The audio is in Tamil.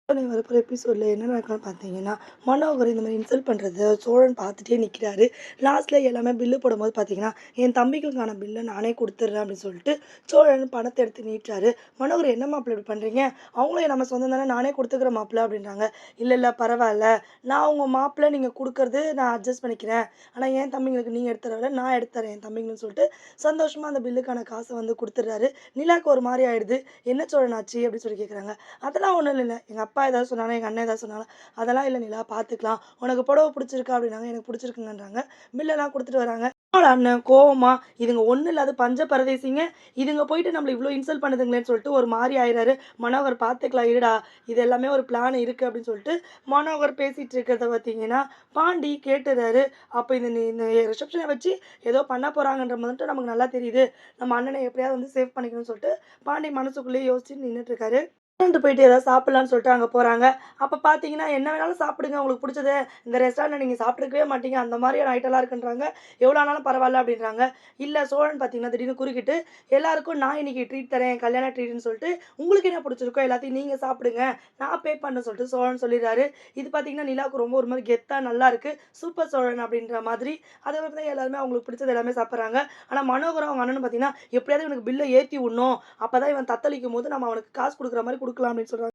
வரப்போற எபிசோட்ல என்ன நடக்கும்னு பார்த்தீங்கன்னா, மனோகர் இந்த மாரி இன்சல்ட் பண்றத சோழன் பார்த்துட்டே நிக்கிறாரு. லாஸ்ட்ல எல்லாமே பில்லு போடும்போது பார்த்தீங்கன்னா, என் தம்பிகளுக்கான பில்ல நானே குடுத்துடுறேன் அப்படின்னு சொல்லிட்டு சோழன் பணத்த எடுத்து நீட்டுறாரு. மனோகர் என்ன மாப்பிள இப்படி பண்றீங்க? அவங்களும் நம்ம சொந்தம் தானே நானே குடுத்துக்கிறேன் மாப்பிள அப்படின்றாங்க. இல்ல இல்ல பரவால்ல. நான் உங்க மாப்பிள நீங்க குடுக்கறது நான் அட்ஜஸ்ட் பண்ணிக்கிறேன். ஆனா என் தம்பிங்களுக்கு நீங்க எடுத்து தர விட நான் எடுத்து தரேன் என் தம்பிங்களுன்னு சொல்லிட்டு சந்தோஷமா அந்த பில்லுக்கான காச வந்து குடுத்துடுறாரு. நிலாக்கு ஒரு மாரி ஆயிடுது. என்ன சோழன் ஆச்சு? அப்படின்னு சொல்லி கேட்குறாங்க. அதெல்லாம் ஒண்ணும் இல்ல. எங்க அப்பா ஏதாவது சொன்னாலும், எங்க அண்ணன் ஏதாவது சொன்னாலும், அதெல்லாம் இல்ல நிலா பார்த்துக்கலாம். உனக்கு புடவ பிடிச்சிருக்கா? அப்படின்னாங்க. எனக்கு பிடிச்சிருக்குங்கன்றாங்க. பில்லெல்லாம் குடுத்துட்டு வராங்க. என்னோட அண்ணன் கோவமா, இதுங்க ஒண்ணும் இல்லாத பஞ்ச பரதேசிங்க. இதுங்க போயிட்டு நம்மள இவ்ளோ இன்சல்ட் பண்ணுதுங்களேன்னு சொல்லிட்டு ஒரு மாரி ஆயிறாரு. மனோகர் பார்த்துக்கலாம் இருடா. இது எல்லாமே ஒரு பிளான் இருக்கு அப்படின்னு சொல்லிட்டு மனோகர் பேசிட்டு இருக்கிறத பார்த்தீங்கன்னா, பாண்டி கேட்டுறாரு. அப்ப இந்த ரிசப்ஷன வச்சு ஏதோ பண்ண போறாங்கன்ற மட்டும் நமக்கு நல்லா தெரியுது. நம்ம அண்ணன எப்படியாவது வந்து சேவ் பண்ணிக்கணும்னு சொல்லிட்டு பாண்டி மனசுக்குள்ளேயே யோசிச்சு நின்னுட்டு இருக்காரு. ரெஸ்டாரண்ட் போயிட்டு ஏதாவது சாப்பிடலான்னு சொல்லிட்டு அங்க போறாங்க. அப்ப பார்த்தீங்கன்னா, "என்ன வேணாலும் சாப்பிடுங்க உங்களுக்கு புடிச்சத. இந்த ரெஸ்டாரண்ட்ல நீங்க சாப்பிட்டுருக்கவே மாட்டீங்க. அந்த மாதிரியான ஐட்டம்லாம் இருக்குன்றாங்க. எவ்வளோ ஆனாலும் பரவால்ல" அப்படின்றாங்க. இல்ல சோழன் பார்த்தீங்கன்னா, திடீர்னு குறுக்கிட்டு, "எல்லாருக்கும் நான் இன்னைக்கு ட்ரீட் தரேன். கல்யாண ட்ரீட்ன்னு சொல்லிட்டு, உங்களுக்கு என்ன புடிச்சிருக்கோ எல்லாத்தையும் நீங்க சாப்பிடுங்க. நான் பே பண்றேன்னு" சொல்லிட்டு சோழன் சொல்லிடுறாரு. இது பார்த்தீங்கன்னா, நிலாவுக்கு ரொம்ப ஒரு மாரி கெத்தா நல்லாருக்கு. சூப்பர் சோழன் அப்படின்ற மாதிரி. அத வந்து எல்லாருமே அவங்களுக்கு பிடிச்சது எல்லாமே சாப்பிடுறாங்க. ஆனா மனோகரும் அவங்க அண்ணனும் பார்த்தீங்கன்னா, "எப்படியாவது இவனுக்கு பில்ல ஏத்தி விடணும். அப்பதான் இவன் தத்தளிக்கும்போது நம்ம அவனுக்கு காசு குடுக்குற மாரி குடுக்கலாம்" அப்படின்னு சொல்றாங்க.